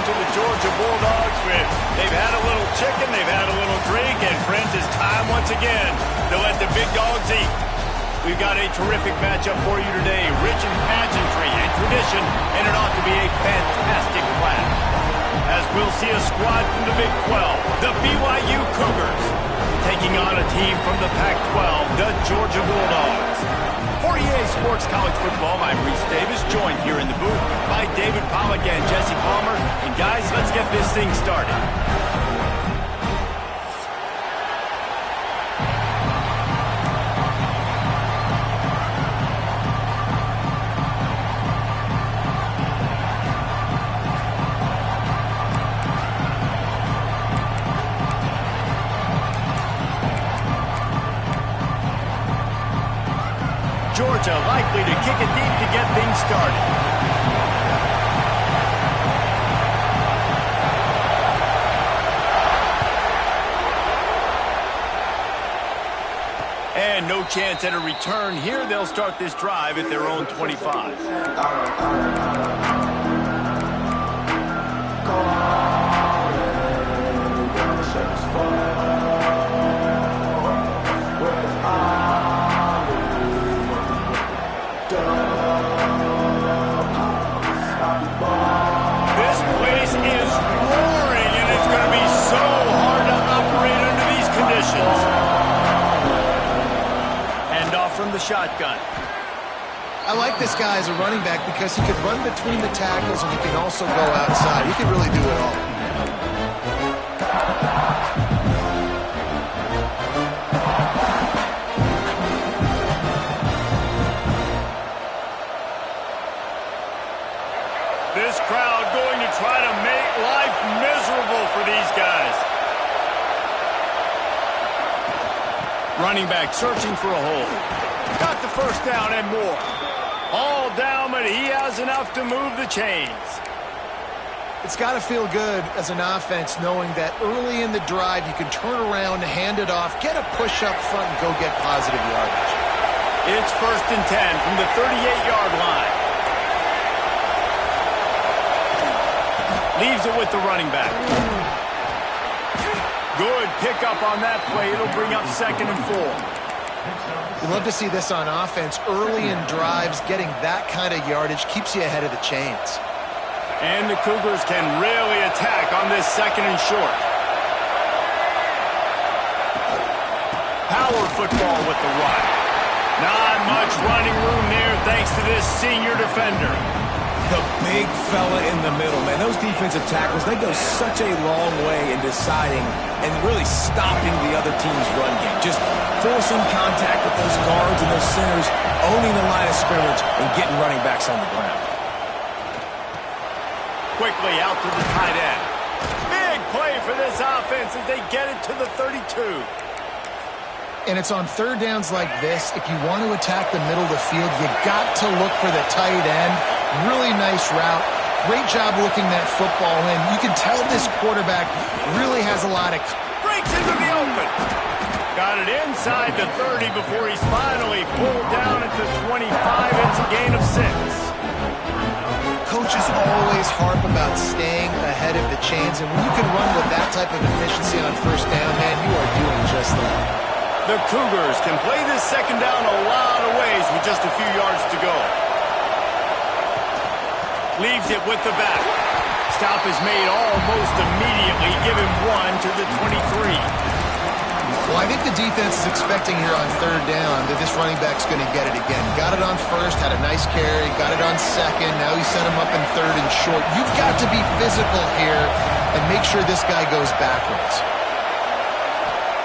to the Georgia Bulldogs. They've had a little chicken, they've had a little drink, and friends, it's time once again to let the big dogs eat. We've got a terrific matchup for you today, rich in pageantry and tradition, and it ought to be a fantastic clash. As we'll see a squad from the Big 12, the BYU Cougars, taking on a team from the Pac-12, the Georgia Bulldogs. For EA Sports College Football, I'm Reese Davis, joined here in the booth by David Pollack and Jesse Palmer. And guys, let's get this thing started. Georgia likely to kick it deep to get things started. And no chance at a return here. They'll start this drive at their own 25. From the shotgun. I like this guy as a running back because he can run between the tackles and he can also go outside. He can really do it all. This crowd going to try to make life miserable for these guys. Running back searching for a hole. Got the first down and more. All down, but he has enough to move the chains. It's got to feel good as an offense knowing that early in the drive you can turn around, hand it off, get a push up front, and go get positive yardage. It's 1st and 10 from the 38-yard line. Leaves it with the running back. Good pickup on that play. It'll bring up 2nd and 4. You love to see this on offense. Early in drives, getting that kind of yardage keeps you ahead of the chains. And the Cougars can really attack on this 2nd and short. Power football with the run. Not much running room there thanks to this senior defender. The big fella in the middle, man. Those defensive tackles, they go such a long way in deciding and really stopping the other team's run game. Just forcing contact with those guards and those centers, owning the line of scrimmage, and getting running backs on the ground. Quickly out to the tight end. Big play for this offense as they get it to the 32. And it's on third downs like this. If you want to attack the middle of the field, you got to look for the tight end. Really nice route. Great job looking that football in. You can tell this quarterback really has a lot of... Breaks into the open. Got it inside the 30 before he's finally pulled down at the 25. It's a gain of 6. Coaches always harp about staying ahead of the chains. And when you can run with that type of efficiency on first down, man, you are doing just that. The Cougars can play this 2nd down a lot of ways with just a few yards to go. Leaves it with the back. Stop is made almost immediately. Give him 1 to the 23. Well, I think the defense is expecting here on third down that this running back's going to get it again. Got it on first, had a nice carry, got it on second. Now he set him up in 3rd and short. You've got to be physical here and make sure this guy goes backwards.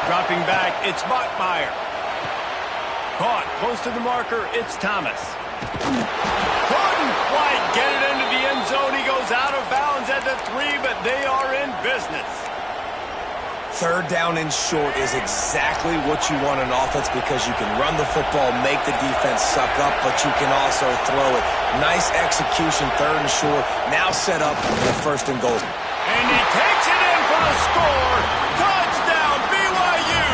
Dropping back, it's Bachmeier. Caught close to the marker, it's Thomas. Couldn't quite get it into the end zone. He goes out of bounds at the 3, but they are in business. 3rd down and short is exactly what you want in offense because you can run the football, make the defense suck up, but you can also throw it. Nice execution, 3rd and short. Now set up the 1st and goal. And he takes it in for the score. Touchdown, BYU!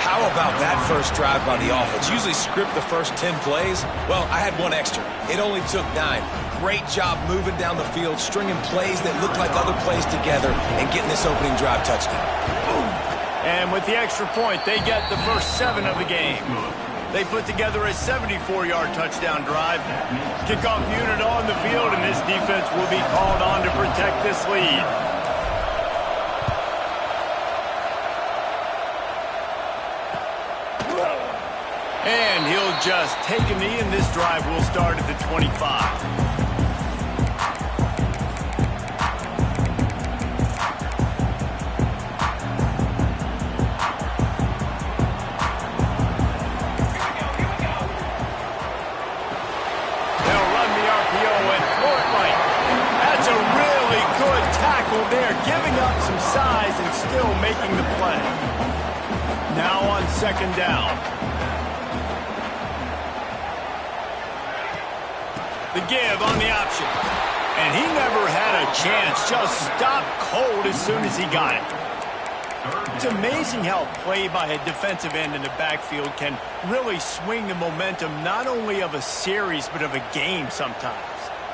How about that first drive by the offense? Usually script the first 10 plays. Well, I had one extra. It only took 9. great job moving down the field, stringing plays that look like other plays together, and getting this opening drive touchdown. And with the extra point, they get the first 7 of the game. They put together a 74-yard touchdown drive. Kickoff unit on the field, and this defense will be called on to protect this lead. And he'll just take a knee, and this drive will start at the 25. There, giving up some size and still making the play. Now on second down. The give on the option. And he never had a chance. Just stopped cold as soon as he got it. It's amazing how a play by a defensive end in the backfield can really swing the momentum not only of a series but of a game sometimes.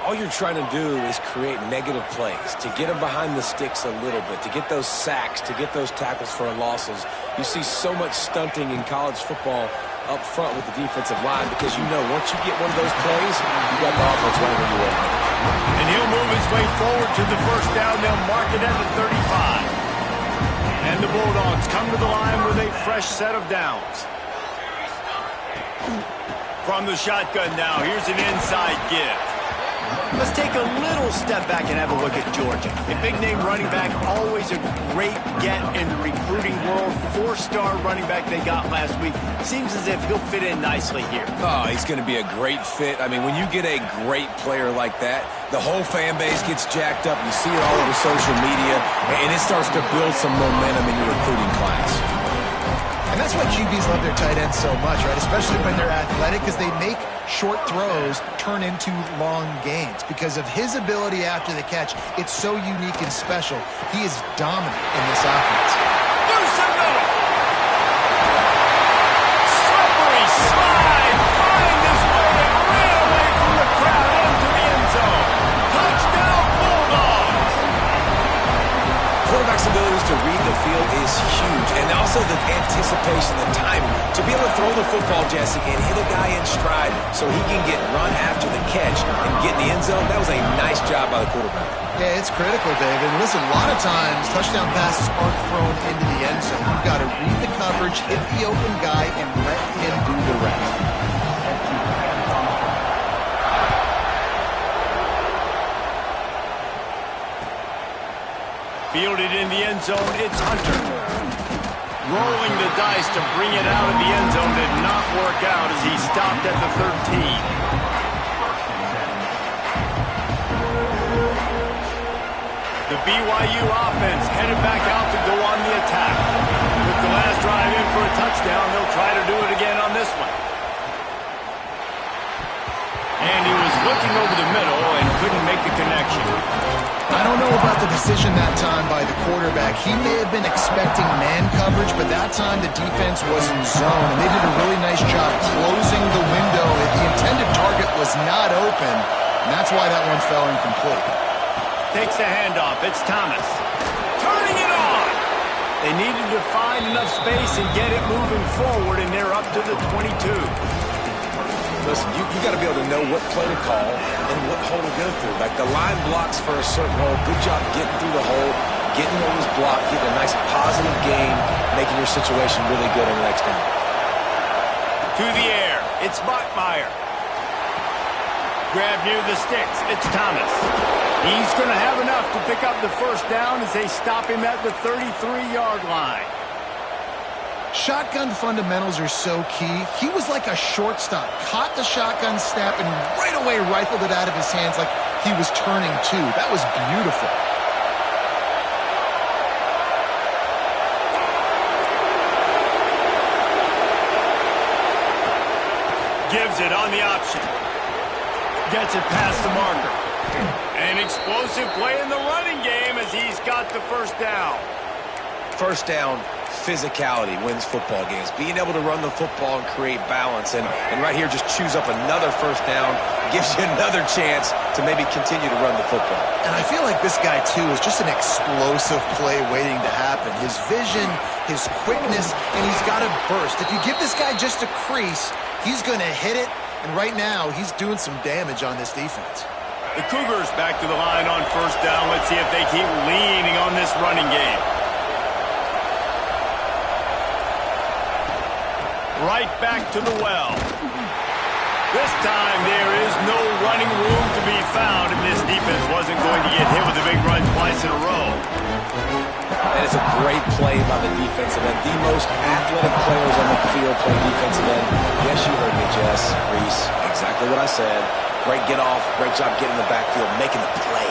All you're trying to do is create negative plays, to get them behind the sticks a little bit, to get those sacks, to get those tackles for losses. You see so much stunting in college football up front with the defensive line because you know once you get one of those plays, you got the offense right where you want it. And he'll move his way forward to the first down. They'll mark it at the 35. And the Bulldogs come to the line with a fresh set of downs. From the shotgun now, here's an inside give. Let's take a little step back and have a look at Georgia. A big-name running back, always a great get in the recruiting world. 4-star running back they got last week. Seems as if he'll fit in nicely here. Oh, he's going to be a great fit. I mean, when you get a great player like that, the whole fan base gets jacked up. You see it all over social media, and it starts to build some momentum in your recruiting class. And that's why QBs love their tight ends so much, right? Especially when they're athletic, because they make short throws turn into long gains. Because of his ability after the catch, it's so unique and special. He is dominant in this offense. Loose and middle. Slippery slide. Find his way and ran away from the crowd into the end zone. Touchdown, Bulldogs. Quarterback's abilities to read the field is huge, and also the anticipation, the timing. To be able to throw the football, Jesse, and hit a guy in stride so he can get run after the catch and get in the end zone, that was a nice job by the quarterback. Yeah, it's critical, Dave. And listen, a lot of times touchdown passes aren't thrown into the end zone. You've got to read the coverage, hit the open guy, and let him do the rest. Fielded in the end zone, it's Hunter. Rolling the dice to bring it out of the end zone did not work out as he stopped at the 13. The BYU offense headed back out to go on the attack. With the last drive in for a touchdown, they'll try to do it again on this one. And he was looking over the middle and couldn't make the connection. I don't know about the decision that time by the quarterback. He may have been expecting man coverage, but that time the defense was in zone, and they did a really nice job closing the window. The intended target was not open, and that's why that one fell incomplete. Takes the handoff. It's Thomas. Turning it on. They needed to find enough space and get it moving forward, and they're up to the 22. Listen, you got to be able to know what play to call and what hole to go through. Like the line blocks for a certain hole. Good job getting through the hole, getting what was blocked, getting a nice positive gain, making your situation really good on the next down. To the air. It's Bachmeier. Grab near the sticks. It's Thomas. He's going to have enough to pick up the first down as they stop him at the 33-yard line. Shotgun fundamentals are so key. He was like a shortstop. Caught the shotgun snap and right away rifled it out of his hands like he was turning two. That was beautiful. Gives it on the option. Gets it past the marker. An explosive play in the running game as he's got the first down. First down, physicality wins football games. Being able to run the football and create balance. And right here, just choose up another first down. Gives you another chance to maybe continue to run the football. And I feel like this guy, too, is just an explosive play waiting to happen. His vision, his quickness, and he's got a burst. If you give this guy just a crease, he's going to hit it. And right now, he's doing some damage on this defense. The Cougars back to the line on first down. Let's see if they keep leaning on this running game. Right back to the well. This time there is no running room to be found, and this defense wasn't going to get hit with a big run twice in a row. That is a great play by the defensive end. The most athletic players on the field play defensive end. Yes, you heard me, Jess, Reese. Exactly what I said. Great get off, great job getting in the backfield, making the play.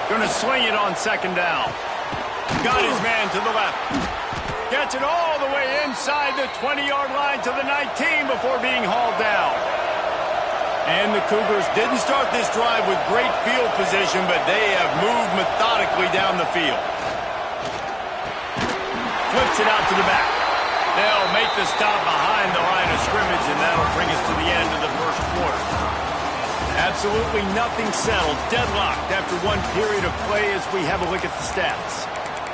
Going to swing it on second down. Got his man to the left. Gets it all the way inside the 20-yard line to the 19 before being hauled down. And the Cougars didn't start this drive with great field position, but they have moved methodically down the field. Flips it out to the back. They'll make the stop behind the line of scrimmage, and that'll bring us to the end of the first quarter. Absolutely nothing settled, deadlocked after one period of play as we have a look at the stats.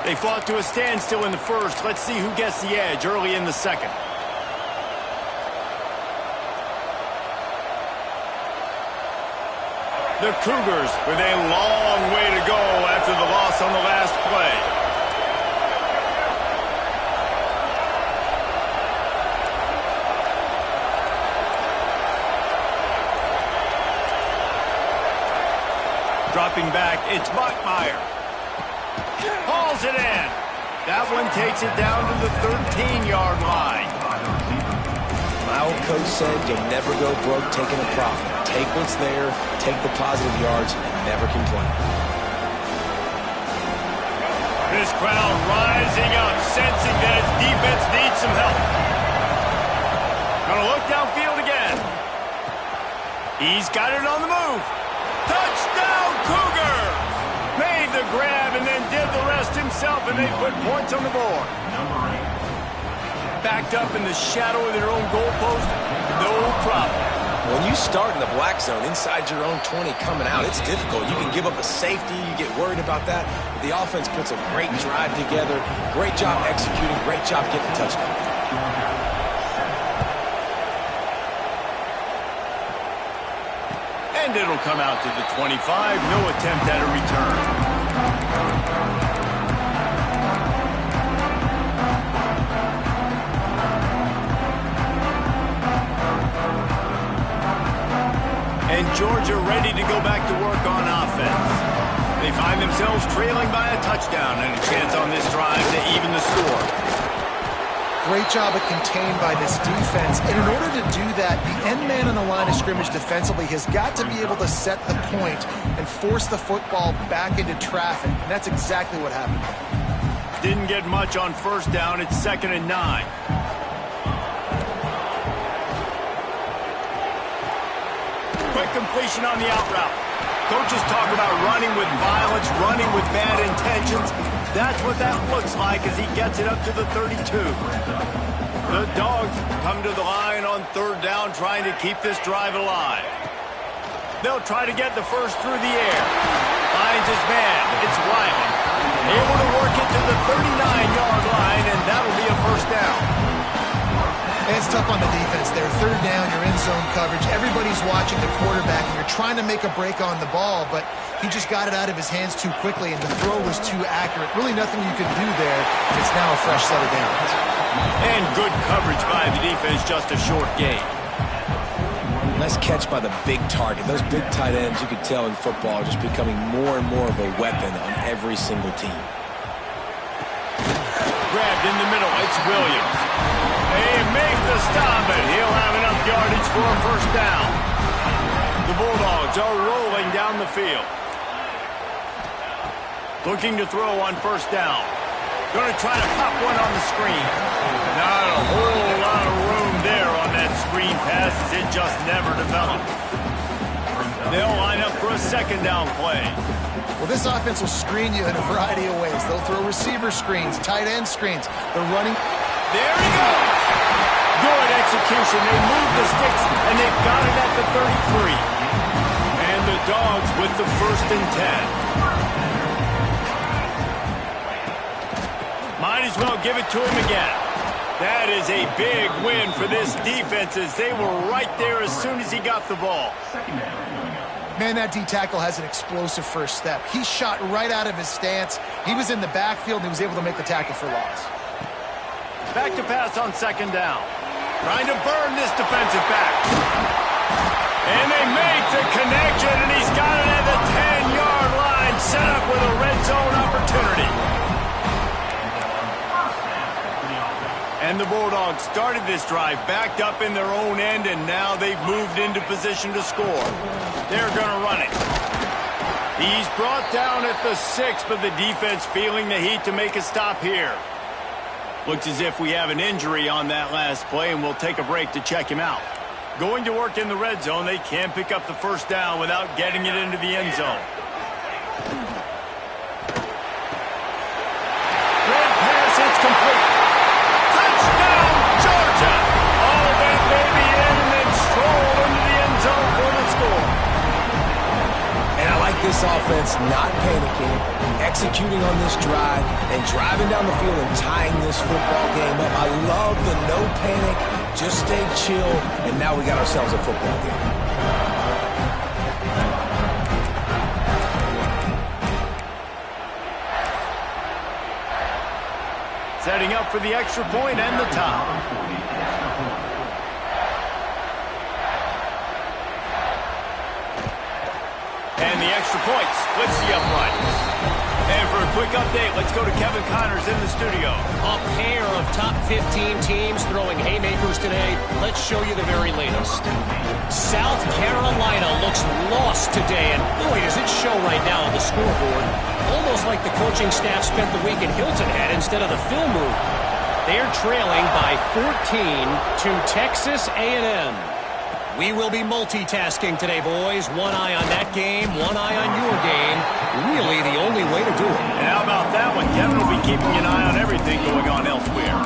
They fought to a standstill in the first. Let's see who gets the edge early in the second. The Cougars with a long way to go after the loss on the last play. Dropping back, it's Bachmeier. Hauls it in. That one takes it down to the 13-yard line. My old coach said you'll never go broke taking a profit. Take what's there, take the positive yards, and never complain. This crowd rising up, sensing that its defense needs some help. Gonna look downfield again. He's got it on the move. Touchdown, Cougars! Made the grab and then did the rest himself, and they put points on the board. Backed up in the shadow of their own goalpost, no problem. When you start in the black zone inside your own 20 coming out, it's difficult. You can give up a safety, you get worried about that. But the offense puts a great drive together, great job executing, great job getting a touchdown. And it'll come out to the 25. No attempt at a return. And Georgia ready to go back to work on offense. They find themselves trailing by a touchdown and a chance on this drive to even the score. Great job of contained by this defense. And in order to do that, the end man on the line of scrimmage defensively has got to be able to set the point and force the football back into traffic. And that's exactly what happened. Didn't get much on first down. It's 2nd and 9. Quick completion on the out route. Coaches talk about running with violence, running with bad intentions. That's what that looks like as he gets it up to the 32. The Dogs come to the line on 3rd down, trying to keep this drive alive. They'll try to get the first through the air. Finds his man. It's Riley. Able to work it to the 39-yard line, and that'll be a first down. And it's tough on the defense there. 3rd down, you're in zone coverage. Everybody's watching the quarterback, and you're trying to make a break on the ball, but he just got it out of his hands too quickly, and the throw was too accurate. Really nothing you could do there. It's now a fresh set of downs. And good coverage by the defense, just a short gain. Nice catch by the big target. Those big tight ends, you could tell in football, are just becoming more and more of a weapon on every single team. Grabbed in the middle, it's Williams. They make the stop, but he'll have enough yardage for a first down. The Bulldogs are rolling down the field. Looking to throw on first down. Going to try to pop one on the screen. Not a whole lot of room there on that screen pass as it just never developed. They'll line up for a second down play. Well, this offense will screen you in a variety of ways. They'll throw receiver screens, tight end screens. They're running. There he goes. Good execution. They move the sticks, and they've got it at the 33. And the Dogs with the 1st and 10. Might as well give it to him again. That is a big win for this defense as they were right there as soon as he got the ball. Man, that D-tackle has an explosive first step. He shot right out of his stance. He was in the backfield, and he was able to make the tackle for loss. Back to pass on 2nd down. Trying to burn this defensive back. And they make the connection, and he's got it at the 10-yard line, set up with a red zone opportunity. And the Bulldogs started this drive backed up in their own end, and now they've moved into position to score. They're going to run it. He's brought down at the 6, but the defense feeling the heat to make a stop here. Looks as if we have an injury on that last play, and we'll take a break to check him out. Going to work in the red zone, they can't pick up the 1st down without getting it into the end zone. Red pass, it's complete. Touchdown, Georgia! All that baby in and then stroll into the end zone for the score. And I like this offense not panicking, executing on this drive, and driving down the field and tying this football game up. I love the no panic, just stay chill, and now we got ourselves a football game. Setting up for the extra point and the tie. And the extra point splits the uprights. And for a quick update, let's go to Kevin Connors in the studio. A pair of top 15 teams throwing haymakers today. Let's show you the very latest. South Carolina looks lost today, and boy, does it show right now on the scoreboard. Almost like the coaching staff spent the week in Hilton Head instead of the film room. They're trailing by 14 to Texas A&M. We will be multitasking today, boys. One eye on that game, one eye on your game. Really the only way to do it. And how about that one? Kevin will be keeping an eye on everything going on elsewhere.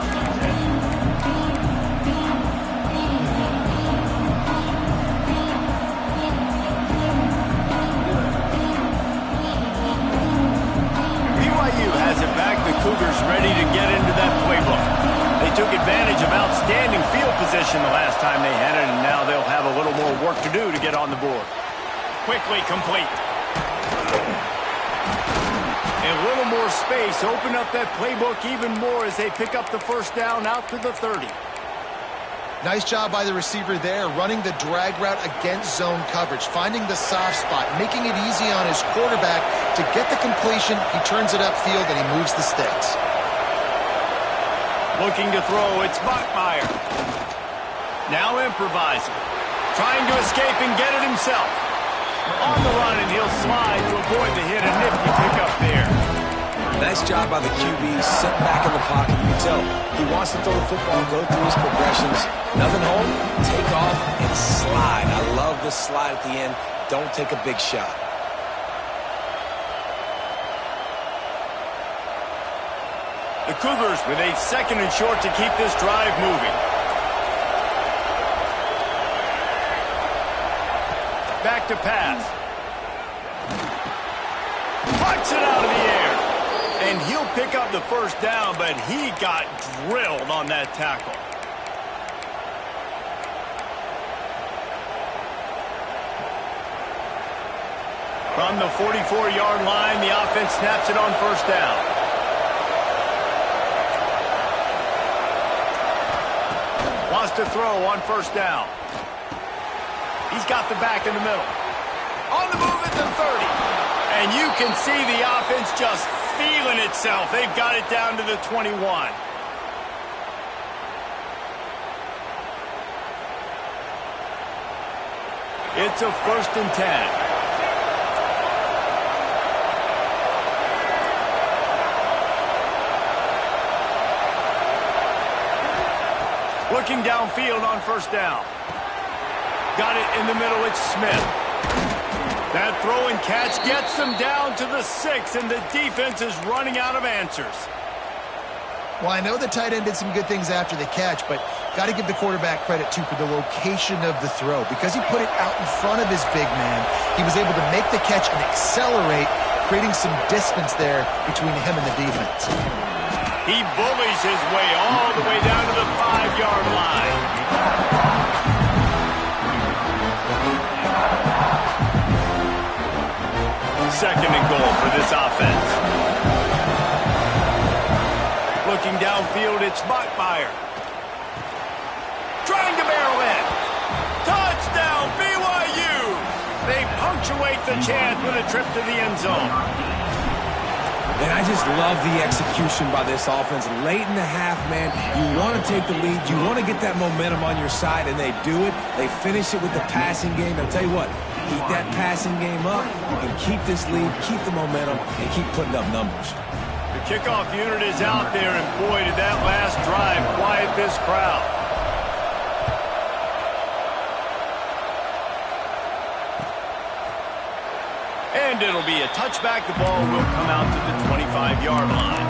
BYU has it back. The Cougars ready to get into that playbook. They took advantage of outstanding field position the last time they had it, and now they'll have a little more work to do to get on the board. Quickly complete. And a little more space. Open up that playbook even more as they pick up the 1st down out to the 30. Nice job by the receiver there, running the drag route against zone coverage, finding the soft spot, making it easy on his quarterback to get the completion. He turns it upfield, and he moves the sticks. Looking to throw, it's Bachmeier. Now improvising. Trying to escape and get it himself. On the run, and he'll slide to avoid the hit. A nifty pickup there. Nice job by the QB, sit back in the pocket. You can tell he wants to throw the football, go through his progressions. Nothing home, take off, and slide. I love the slide at the end. Don't take a big shot. The Cougars with a 2nd and short to keep this drive moving. Back to pass. Puts it out of the air. And he'll pick up the 1st down, but he got drilled on that tackle. From the 44-yard line, the offense snaps it on 1st down. Wants to throw on 1st down. He's got the back in the middle. On the move at the 30. And you can see the offense just feeling itself. They've got it down to the 21. It's a 1st and 10. Looking downfield on 1st down. Got it in the middle, it's Smith. That throw and catch gets them down to the 6, and the defense is running out of answers. Well, I know the tight end did some good things after the catch, but got to give the quarterback credit, too, for the location of the throw. Because he put it out in front of his big man, he was able to make the catch and accelerate, creating some distance there between him and the defense. He bullies his way all the way down to the 5-yard line. Second and goal for this offense. Looking downfield, it's Bachmeier. Trying to barrel in. Touchdown, BYU! They punctuate the chance with a trip to the end zone. And I just love the execution by this offense. Late in the half, man, you want to take the lead. You want to get that momentum on your side, and they do it. They finish it with the passing game. I'll tell you what, keep that passing game up and keep this lead, keep the momentum, and keep putting up numbers. The kickoff unit is out there, and boy, did that last drive quiet this crowd. And it'll be a touchback. The ball will come out to the 25-yard line.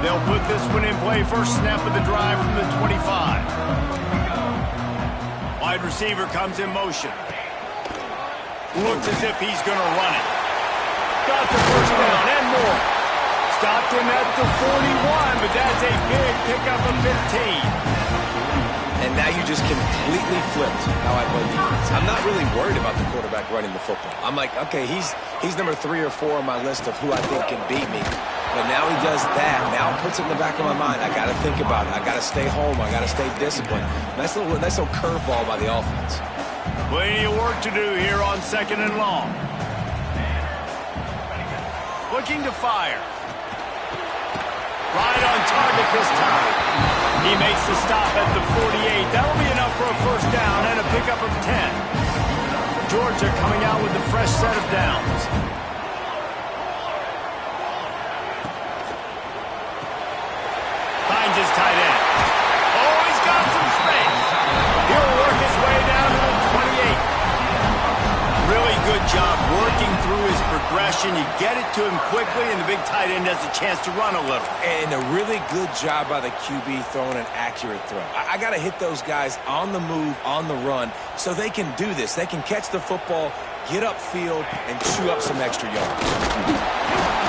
They'll put this one in play. First snap of the drive from the 25. Wide receiver comes in motion. Looks as if he's going to run it. Got the first down and more. Stopped him at the 41, but that's a big pickup of 15. And now you just completely flipped how I play defense. I'm not really worried about the quarterback running the football. I'm like, okay, he's number 3 or 4 on my list of who I think can beat me. But now he does that. Now it puts it in the back of my mind. I got to think about it. I got to stay home. I got to stay disciplined. Nice little curveball by the offense. Plenty of work to do here on second and long. Looking to fire. Right on target this time. He makes the stop at the 48. That'll be enough for a first down and a pickup of 10. Georgia coming out with a fresh set of downs. Finds his tight end. Oh, he's got some space. He'll work his way down to the 28. Really good job working through his progression. You get it to him quickly, and the big tight end has a chance to run a little. And a really good job by the QB throwing an accurate throw. I got to hit those guys on the move, on the run, so they can do this. They can catch the football, get upfield, and chew up some extra yards.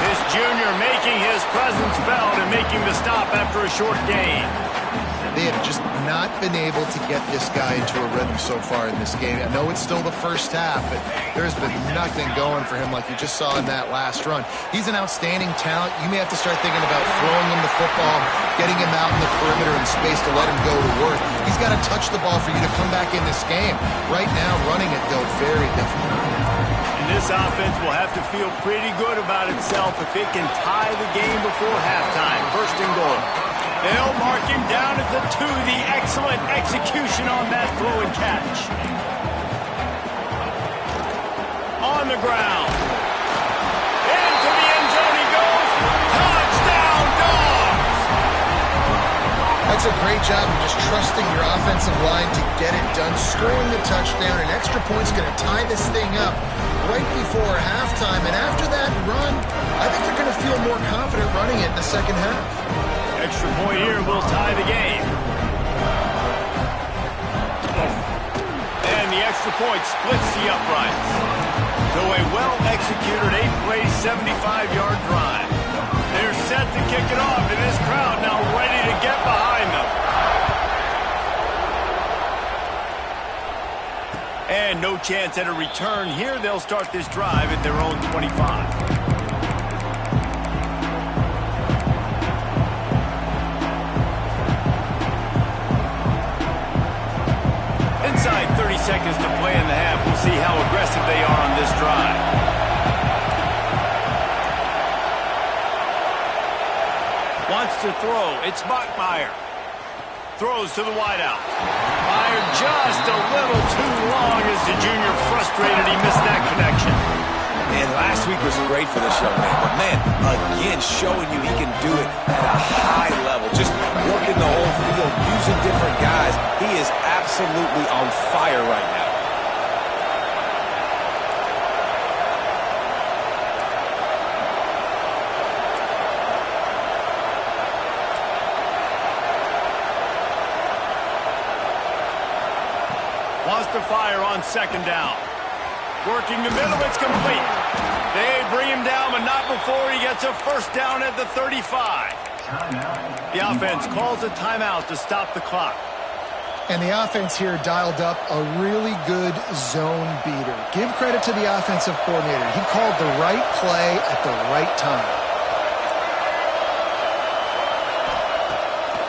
This junior making his presence felt and making the stop after a short gain. They have just not been able to get this guy into a rhythm so far in this game. I know it's still the first half, but there's been nothing going for him like you just saw in that last run. He's an outstanding talent. You may have to start thinking about throwing him the football, getting him out in the perimeter in space to let him go to work. He's got to touch the ball for you to come back in this game. Right now, running it, though, very difficult. And this offense will have to feel pretty good about itself if it can tie the game before halftime. First and goal. They'll mark him down at the 2. The excellent execution on that throw and catch. On the ground. Into the end zone he goes. Touchdown, Dogs! That's a great job of just trusting your offensive line to get it done, scoring the touchdown. An extra point's going to tie this thing up right before halftime. And after that run, I think they're going to feel more confident running it in the second half. Extra point here will tie the game. And the extra point splits the uprights. So a well-executed 8-play, 75-yard drive. They're set to kick it off, and this crowd now ready to get behind them. And no chance at a return here. They'll start this drive at their own 25. Inside 30 seconds to play in the half. We'll see how aggressive they are on this drive. Wants to throw. It's Bachmeier. Throws to the wideout. Fired just a little too long as the junior frustrated. He missed that connection. And last week was great for this young man. But, man, again, showing you he can do it at a high level. Just working the whole field, using different guys. He is absolutely on fire right now. Wants to fire on second down. Working the middle, it's complete. They bring him down, but not before he gets a first down at the 35. The offense calls a timeout to stop the clock. And the offense here dialed up a really good zone beater. Give credit to the offensive coordinator. He called the right play at the right time.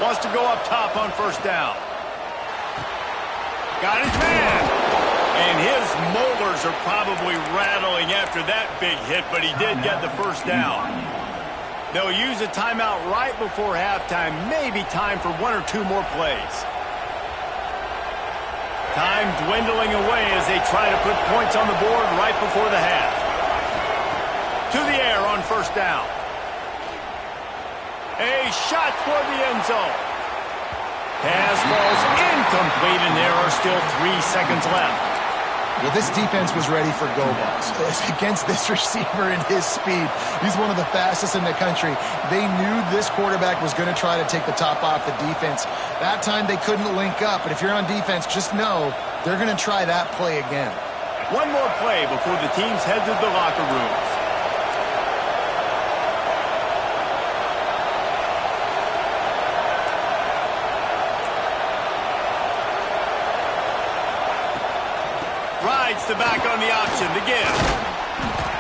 Wants to go up top on first down. Got his man. And his molars are probably rattling after that big hit, but he did get the first down. They'll use a timeout right before halftime. Maybe time for one or two more plays. Time dwindling away as they try to put points on the board right before the half. To the air on first down. A shot toward the end zone. Pass falls incomplete, and there are still 3 seconds left. Well, this defense was ready for go balls. Against this receiver and his speed, he's one of the fastest in the country. They knew this quarterback was going to try to take the top off the defense. That time they couldn't link up, but if you're on defense, just know they're going to try that play again. One more play before the teams head to the locker rooms. Rides the back on the option, the give.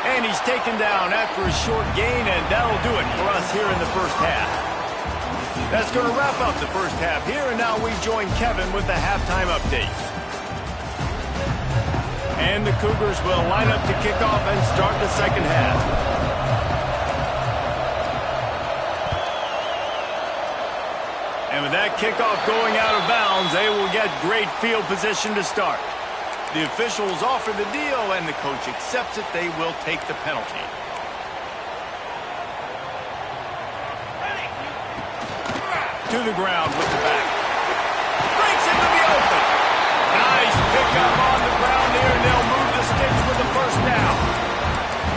And he's taken down after a short gain, and that'll do it for us here in the first half. That's going to wrap up the first half here, and now we join Kevin with the halftime update. And the Cougars will line up to kick off and start the second half. And with that kickoff going out of bounds, they will get great field position to start. The officials offer the deal, and the coach accepts it. They will take the penalty. To the ground with the back. Breaks into the open. Nice pickup on the ground there, and they'll move the sticks with the first down.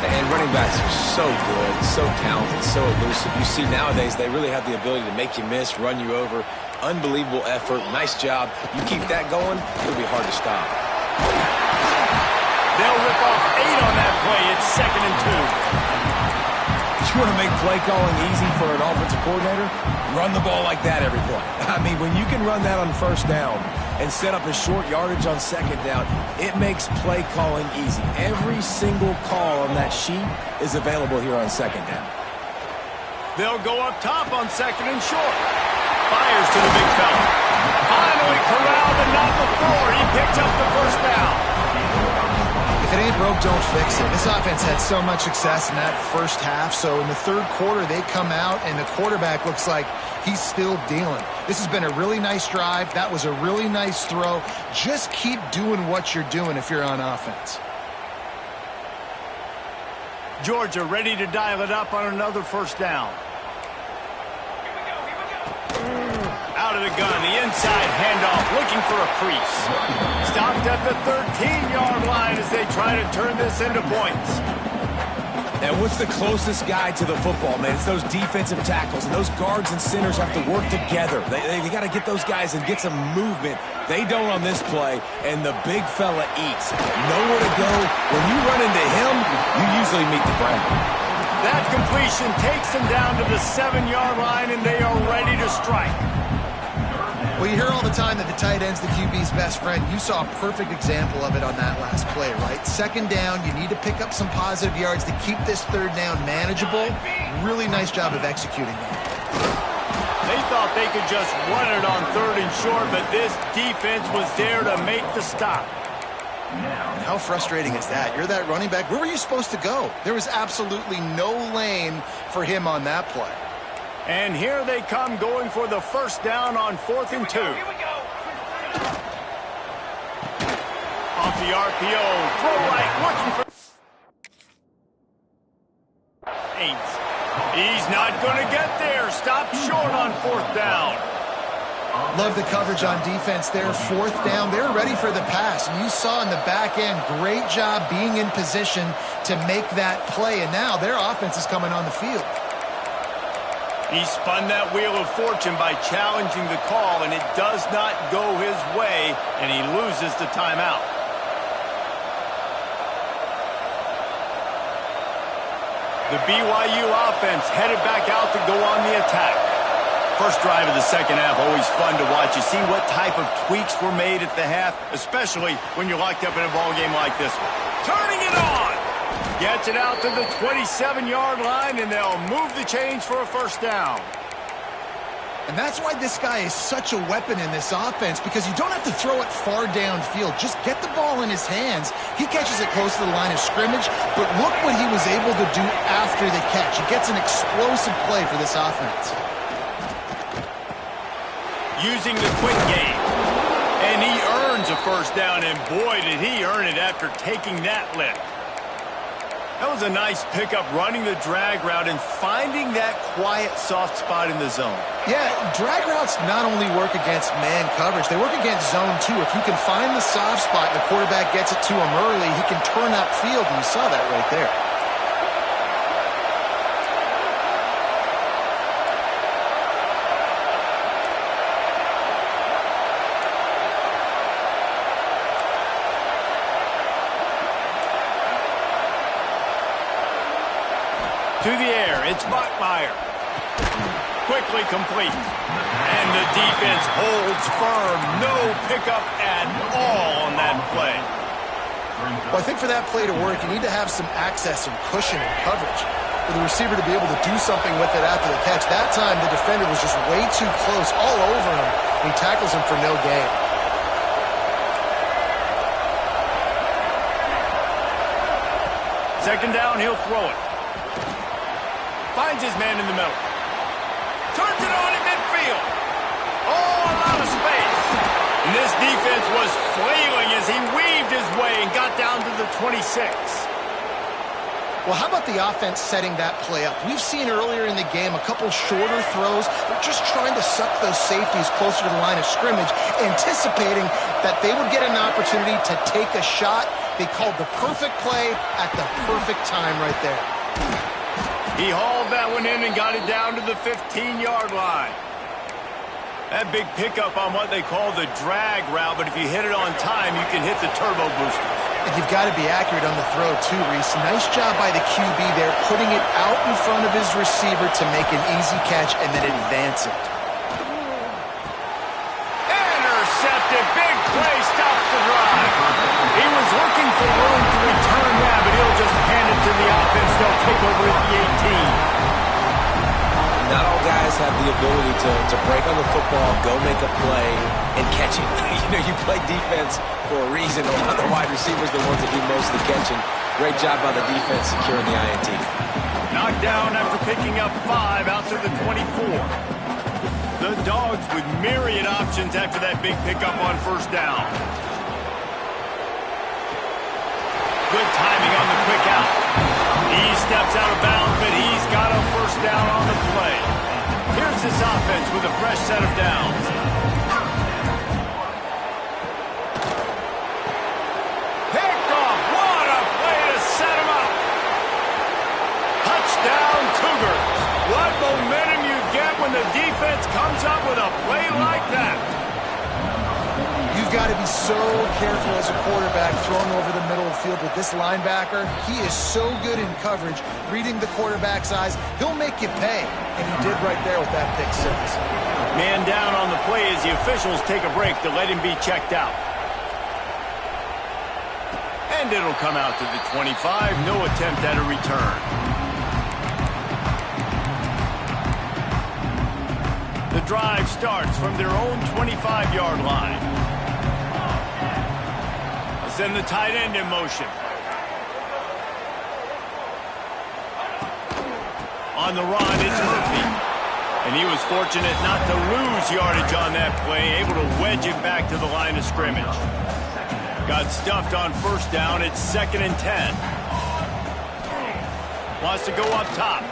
And running backs are so good, so talented, so elusive. You see nowadays they really have the ability to make you miss, run you over. Unbelievable effort. Nice job. You keep that going, it'll be hard to stop. They'll rip off 8 on that play. It's 2nd and 2. You want to make play calling easy for an offensive coordinator? Run the ball like that every play. I mean, when you can run that on first down and set up a short yardage on second down, it makes play calling easy. Every single call on that sheet is available here on second down. They'll go up top on 2nd and short. Fires to the big fella. Finally corralled, and not before. He picks up the first down. If it ain't broke, don't fix it. This offense had so much success in that first half, so in the third quarter they come out and the quarterback looks like he's still dealing. This has been a really nice drive. That was a really nice throw. Just keep doing what you're doing if you're on offense. Georgia ready to dial it up on another first down. Out of the gun, the inside handoff, looking for a crease. Stopped at the 13-yard line as they try to turn this into points. And what's the closest guy to the football, man? It's those defensive tackles, and those guards and centers have to work together. They got to get those guys and get some movement. They don't on this play, and the big fella eats. Nowhere to go. When you run into him, you usually meet the ground. That completion takes them down to the 7-yard line, and they are ready to strike. Well, you hear all the time that the tight end's the QB's best friend. You saw a perfect example of it on that last play, right? Second down, you need to pick up some positive yards to keep this third down manageable. Really nice job of executing that. They thought they could just run it on 3rd and short, but this defense was there to make the stop. How frustrating is that? You're that running back. Where were you supposed to go? There was absolutely no lane for him on that play. And here they come going for the first down on 4th and 2. Off the RPO, throw right, looking for... 8. He's not going to get there. Stop short on 4th down. Love the coverage on defense there. 4th down, they're ready for the pass. And you saw in the back end, great job being in position to make that play. And now their offense is coming on the field. He spun that wheel of fortune by challenging the call, and it does not go his way, and he loses the timeout. The BYU offense headed back out to go on the attack. First drive of the second half, always fun to watch. You see what type of tweaks were made at the half, especially when you're locked up in a ball game like this one. Turning it on! Gets it out to the 27-yard line, and they'll move the chains for a 1st down. And that's why this guy is such a weapon in this offense, because you don't have to throw it far downfield. Just get the ball in his hands. He catches it close to the line of scrimmage, but look what he was able to do after the catch. He gets an explosive play for this offense. Using the quick game, and he earns a 1st down, and boy, did he earn it after taking that lift. That was a nice pickup, running the drag route and finding that quiet, soft spot in the zone. Yeah, drag routes not only work against man coverage, they work against zone too. If you can find the soft spot and the quarterback gets it to him early, he can turn upfield, and you saw that right there. To the air, it's Bachmeier. Quickly complete. And the defense holds firm. No pickup at all on that play. Well, I think for that play to work, you need to have some access and cushion and coverage for the receiver to be able to do something with it after the catch. That time, the defender was just way too close, all over him, and he tackles him for no gain. Second down, he'll throw it. Finds his man in the middle. Turns it on in midfield. Oh, a lot of space. And this defense was flailing as he weaved his way and got down to the 26. Well, how about the offense setting that play up? We've seen earlier in the game a couple shorter throws. They're just trying to suck those safeties closer to the line of scrimmage, anticipating that they would get an opportunity to take a shot. They called the perfect play at the perfect time right there. He hauled that one in and got it down to the 15-yard line. That big pickup on what they call the drag route, but if you hit it on time, you can hit the turbo boosters. And you've got to be accurate on the throw, too, Reese. Nice job by the QB there, putting it out in front of his receiver to make an easy catch and then advance it. Intercepted. Big play. Stops the drive. He was looking for room to return that, but he'll just hand it to the offense. They'll take over at the 18. Not all guys have the ability to break on the football, go make a play, and catch it. You play defense for a reason. The wide receivers the ones that do most of the catching. Great job by the defense securing the INT. Knocked down after picking up 5 out to the 24. The Dogs with myriad options after that big pickup on 1st down. Good timing on the quick out. He steps out of bounds, but he's got a 1st down on the play. Here's this offense with a fresh set of downs. Picked off. What a play to set him up. Touchdown, Cougars. What momentum you get when the defense comes up with a play like that. You've got to be so careful as a quarterback throwing over the middle of the field with this linebacker. He is so good in coverage, reading the quarterback's eyes. He'll make you pay, and he did right there with that pick six. Man down on the play as the officials take a break to let him be checked out. And it'll come out to the 25. No attempt at a return. The drive starts from their own 25-yard line. Send the tight end in motion. On the run, it's Murphy. And he was fortunate not to lose yardage on that play, able to wedge it back to the line of scrimmage. Got stuffed on 1st down. It's 2nd and 10. Wants to go up top.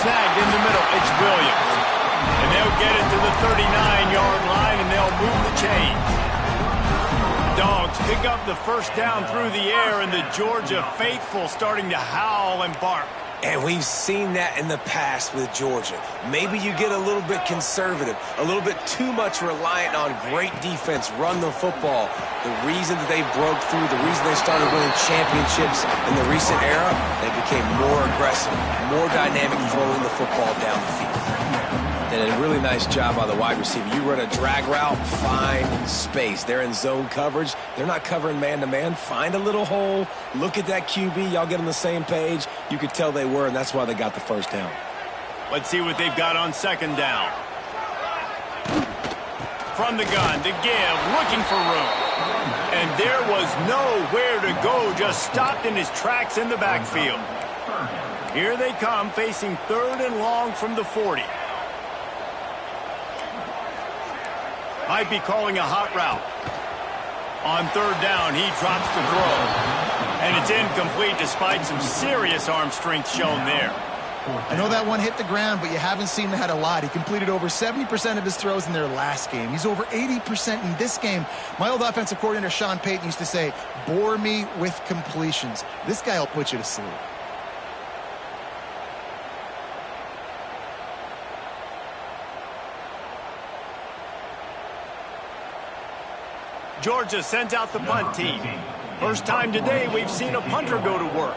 Snagged in the middle. It's Williams. And they'll get it to the 39-yard line, and they'll move the chains. Dogs pick up the first down through the air, and the Georgia faithful starting to howl and bark. And we've seen that in the past with Georgia. Maybe you get a little bit conservative, a little bit too much reliant on great defense, run the football. The reason that they broke through, the reason they started winning championships in the recent era, they became more aggressive, more dynamic throwing the football down the field. And a really nice job by the wide receiver. You run a drag route, find space. They're in zone coverage. They're not covering man-to-man. Find a little hole. Look at that QB. Y'all get on the same page. You could tell they were, and that's why they got the first down. Let's see what they've got on second down. From the gun to give, looking for room. And there was nowhere to go, just stopped in his tracks in the backfield. Here they come, facing 3rd and long from the 40. Might be calling a hot route. On 3rd down, he drops the throw. And it's incomplete despite some serious arm strength shown there. I know that one hit the ground, but you haven't seen that a lot. He completed over 70% of his throws in their last game. He's over 80% in this game. My old offensive coordinator, Sean Payton, used to say, bore me with completions. This guy will put you to sleep. Georgia sends out the punt team. First time today we've seen a punter go to work.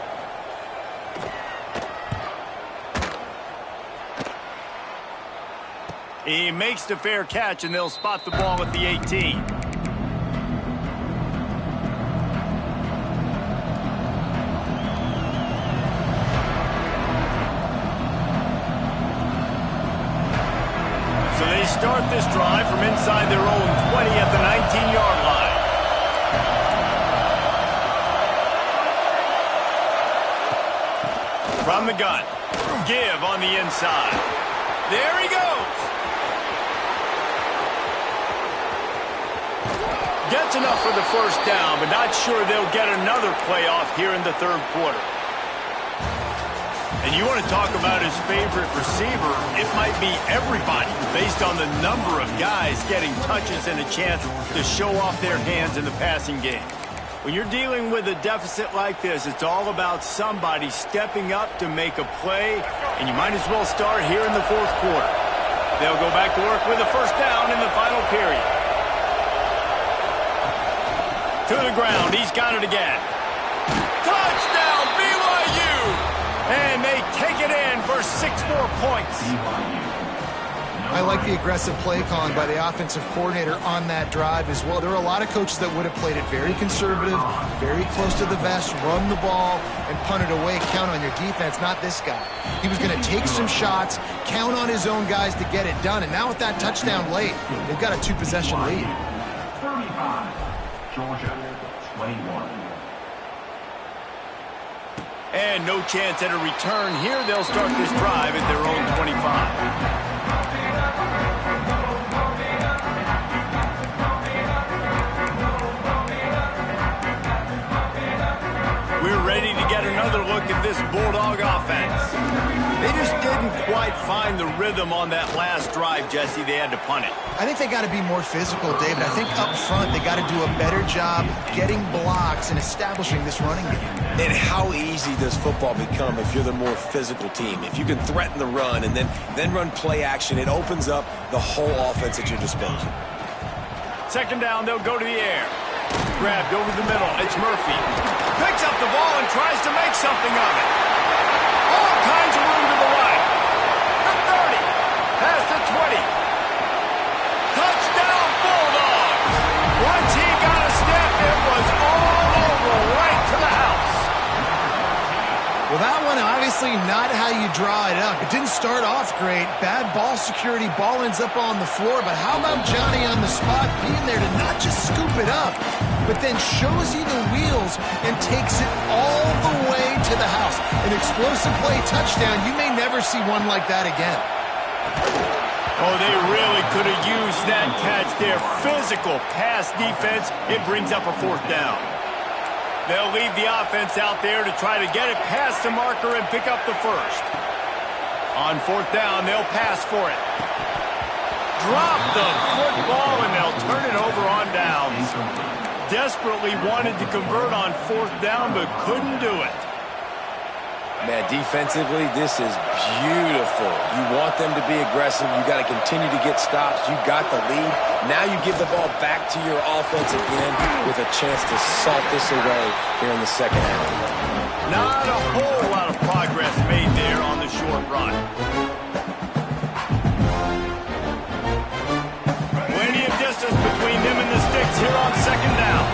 He makes the fair catch, and they'll spot the ball at the 18. So they start this drive from inside their own 20 at the 19-yard line. From the gun, give on the inside. There he goes. Gets enough for the first down, but not sure they'll get another playoff here in the 3rd quarter. And you want to talk about his favorite receiver, it might be everybody based on the number of guys getting touches and a chance to show off their hands in the passing game. When you're dealing with a deficit like this, it's all about somebody stepping up to make a play, and you might as well start here in the 4th quarter. They'll go back to work with a first down in the final period. To the ground, he's got it again. Touchdown, BYU! And they take it in for 6 more points. I like the aggressive play calling by the offensive coordinator on that drive as well. There were a lot of coaches that would have played it very conservative, very close to the vest, run the ball, and punt it away. Count on your defense, not this guy. He was going to take some shots, count on his own guys to get it done. And now with that touchdown late, they've got a 2-possession lead. 35, Georgia, 21. And no chance at a return here. They'll start this drive at their own 25. We're ready to get another look at this Bulldog offense. They just didn't quite find the rhythm on that last drive, Jesse. They had to punt it. I think they got to be more physical, David. I think up front they got to do a better job getting blocks and establishing this running game. And how easy does football become if you're the more physical team? If you can threaten the run and then run play action, it opens up the whole offense at your disposal. Second down, they'll go to the air. Grabbed over the middle. It's Murphy. Picks up the ball and tries to make something of it. All kinds of room to the right. The 30. Past the 20. Touchdown, Bulldogs. Once he got a step, it was all over, right to the house. Well, that one obviously not how you draw it up. It didn't start off great. Bad ball security. Ball ends up on the floor. But how about Johnny on the spot being there to not just scoop it up, but then shows you the wheels and takes it all the way to the house. An explosive play touchdown. You may never see one like that again. Oh, they really could have used that catch there. Physical pass defense. It brings up a 4th down. They'll leave the offense out there to try to get it past the marker and pick up the first. On fourth down, they'll pass for it. Drop the football, and they'll turn it over on downs. Desperately wanted to convert on fourth down, but couldn't do it. Man, defensively, this is beautiful. You want them to be aggressive. You got to continue to get stops. You got the lead. Now you give the ball back to your offense again with a chance to salt this away here in the second half. Not a whole lot of progress made there on the short run. Plenty of distance between them and the sticks here on second down.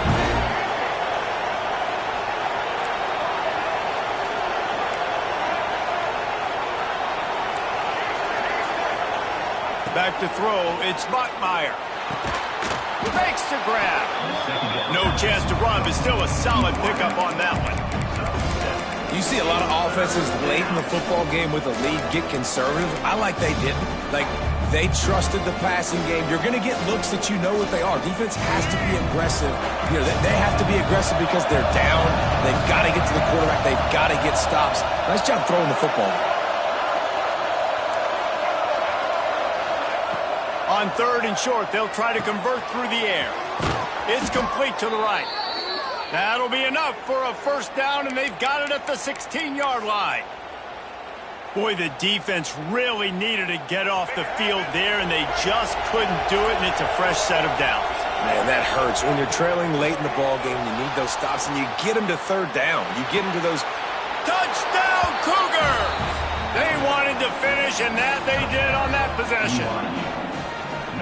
Back to throw, it's Bachmeier. Makes the grab. No chance to run, but still a solid pickup on that one. You see a lot of offenses late in the football game with a lead get conservative. I like they didn't. Like, they trusted the passing game. You're going to get looks that you know what they are. Defense has to be aggressive. You know, they have to be aggressive because they're down. They've got to get to the quarterback. They've got to get stops. Nice job throwing the football. On third and short, they'll try to convert through the air. It's complete to the right. That'll be enough for a first down, and they've got it at the 16-yard line. Boy, the defense really needed to get off the field there, and they just couldn't do it, and it's a fresh set of downs. Man, that hurts. When you're trailing late in the ball game, you need those stops, and you get them to third down. You get them to those. Touchdown, Cougars! They wanted to finish, and that they did on that possession.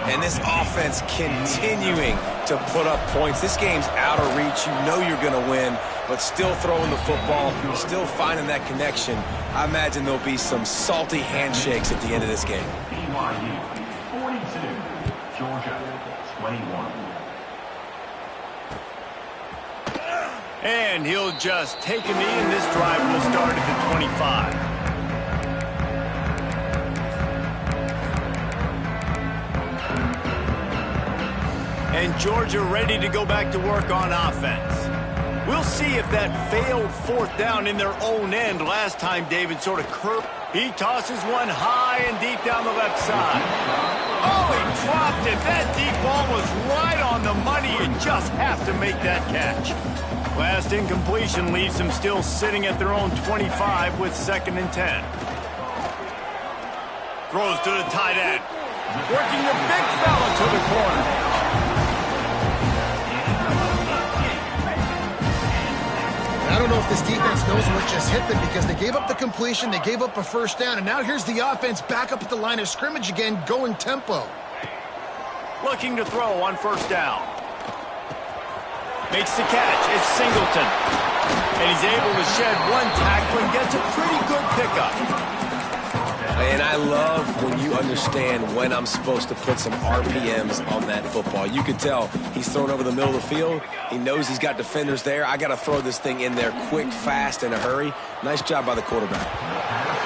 And this offense continuing to put up points. This game's out of reach. You know you're going to win, but still throwing the football, still finding that connection. I imagine there'll be some salty handshakes at the end of this game. BYU 42, Georgia 21. And he'll just take a knee, and this drive will start at the 25. And Georgia ready to go back to work on offense. We'll see if that failed fourth down in their own end last time David sort of curved. He tosses one high and deep down the left side. Oh, he dropped it. That deep ball was right on the money. You just have to make that catch. Last incompletion leaves them still sitting at their own 25 with 2nd and 10. Throws to the tight end. Working the big fella to the corner. I don't know if this defense knows what just hit them because they gave up the completion, they gave up a first down, and now here's the offense back up at the line of scrimmage again, going tempo. Looking to throw on first down. Makes the catch. It's Singleton. And he's able to shed one tackle and gets a pretty good pickup. And I love when you understand when I'm supposed to put some RPMs on that football. You can tell he's thrown over the middle of the field. He knows he's got defenders there. I got to throw this thing in there quick, fast, in a hurry. Nice job by the quarterback.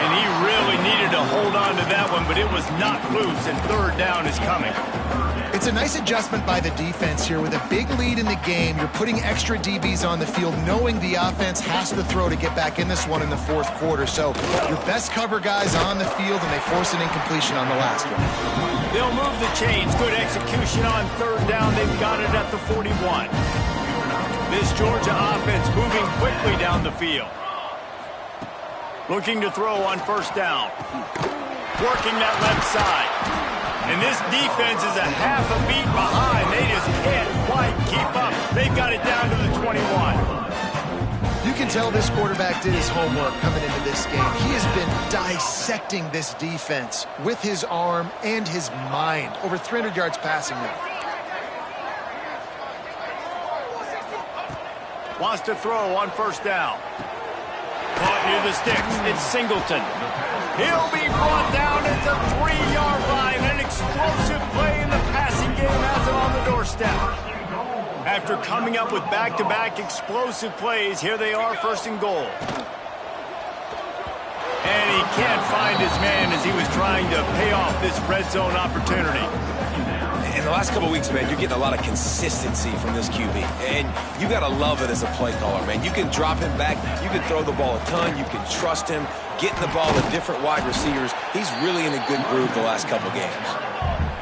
And he really needed to hold on to that one, but it was not loose, and third down is coming. It's a nice adjustment by the defense here. With a big lead in the game, you're putting extra DBs on the field, knowing the offense has to throw to get back in this one in the fourth quarter. So your best cover guys on the field, and they force an incompletion on the last one. They'll move the chains. Good execution on third down. They've got it at the 41. This Georgia offense moving quickly down the field. Looking to throw on first down. Working that left side. And this defense is a half a beat behind. They just can't quite keep up. They've got it down to the 21. You can tell this quarterback did his homework coming into this game. He has been dissecting this defense with his arm and his mind. Over 300 yards passing now. Wants to throw on first down. Caught near the sticks. It's Singleton. He'll be brought down at the 3-yard line. An explosive play in the passing game has him on the doorstep. After coming up with back-to-back explosive plays, here they are, 1st and goal. And he can't find his man as he was trying to pay off this red zone opportunity. In the last couple of weeks, man, you're getting a lot of consistency from this QB. And you got to love it as a play caller, man. You can drop him back. You can throw the ball a ton. You can trust him, getting the ball to different wide receivers. He's really in a good groove the last couple of games.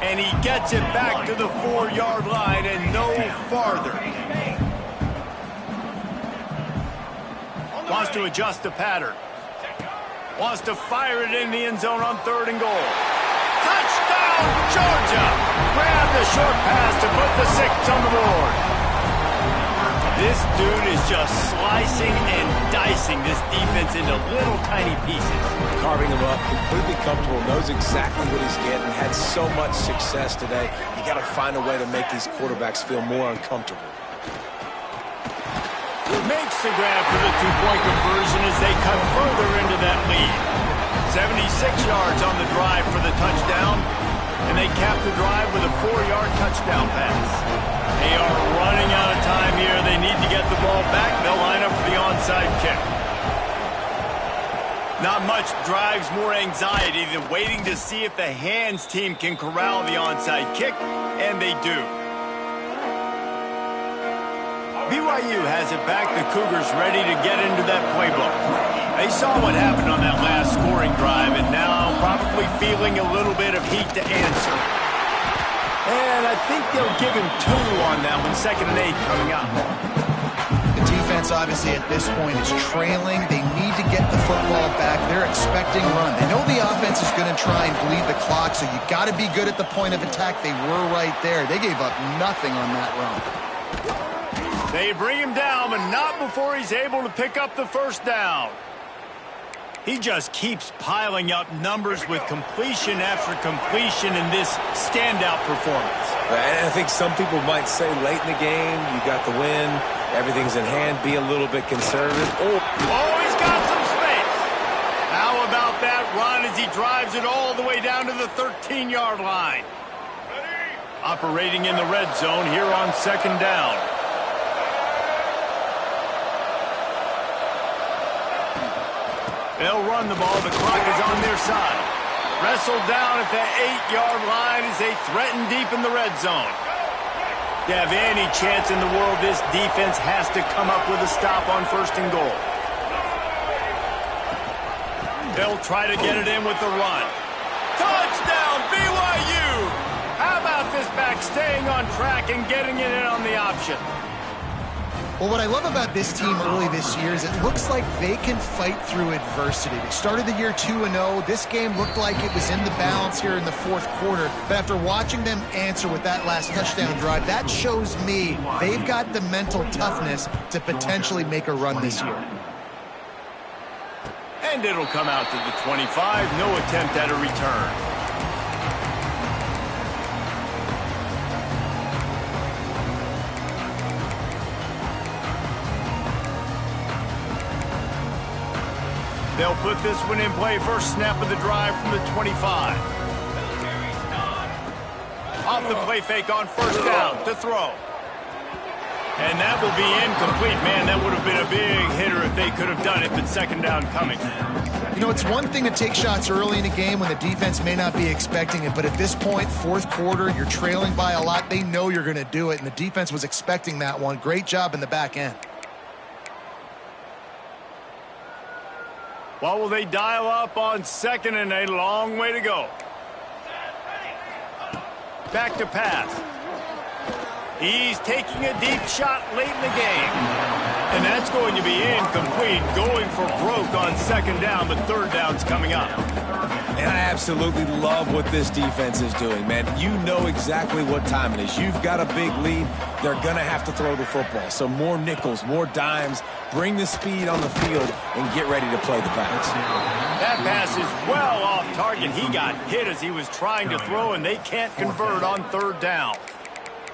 And he gets it back to the 4-yard line and no farther. Wants to adjust the pattern. Wants to fire it in the end zone on 3rd and goal. Touchdown, Georgia! Grab the short pass to put the 6 on the board. This dude is just slicing and dicing this defense into little tiny pieces. Carving him up, completely comfortable, knows exactly what he's getting, had so much success today. You got to find a way to make these quarterbacks feel more uncomfortable. Makes the grab for the 2-point conversion as they cut further into that lead. 76 yards on the drive for the touchdown, and they cap the drive with a 4-yard touchdown pass. They are running out of time here. They need to get the ball back. They'll line up for the onside kick. Not much drives more anxiety than waiting to see if the hands team can corral the onside kick, and they do. BYU has it back. The Cougars ready to get into that playbook. They saw what happened on that last scoring drive, and now probably feeling a little bit of heat to answer. And I think they'll give him 2 on that one, 2nd and 8 coming up. The defense, obviously, at this point is trailing. They need to get the football back. They're expecting run. They know the offense is going to try and bleed the clock, so you got to be good at the point of attack. They were right there. They gave up nothing on that run. They bring him down, but not before he's able to pick up the 1st down. He just keeps piling up numbers with completion after completion in this standout performance. And I think some people might say late in the game, you got the win, everything's in hand, be a little bit conservative. Oh, he's got some space. How about that run as he drives it all the way down to the 13-yard line? Operating in the red zone here on 2nd down. They'll run the ball. The clock is on their side. Wrestled down at the 8-yard line as they threaten deep in the red zone. To have any chance in the world, this defense has to come up with a stop on 1st and goal. They'll try to get it in with the run. Touchdown, BYU! How about this back staying on track and getting it in on the option? Well, what I love about this team early this year is it looks like they can fight through adversity. They started the year 2-0. This game looked like it was in the balance here in the 4th quarter. But after watching them answer with that last touchdown drive, that shows me they've got the mental toughness to potentially make a run this year. And it'll come out to the 25. No attempt at a return. They'll put this one in play. First snap of the drive from the 25. Off the play fake on 1st down to throw. And that will be incomplete. Man, that would have been a big hitter if they could have done it, but 2nd down coming. You know, it's one thing to take shots early in a game when the defense may not be expecting it, but at this point, 4th quarter, you're trailing by a lot. They know you're going to do it, and the defense was expecting that one. Great job in the back end. What will they dial up on 2nd and 8? Long way to go. Back to pass. He's taking a deep shot late in the game. And that's going to be incomplete. Going for broke on 2nd down, but 3rd down's coming up. And I absolutely love what this defense is doing, man. You know exactly what time it is. You've got a big lead. They're going to have to throw the football. So more nickels, more dimes. Bring the speed on the field and get ready to play the bounce. That pass is well off target. He got hit as he was trying to throw, and they can't convert on 3rd down.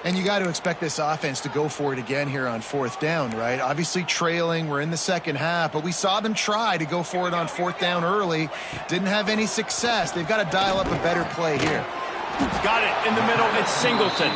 And you got to expect this offense to go for it again here on 4th down, right? Obviously trailing, we're in the 2nd half, but we saw them try to go for it on 4th down early. Didn't have any success. They've got to dial up a better play here. Got it in the middle. It's Singleton.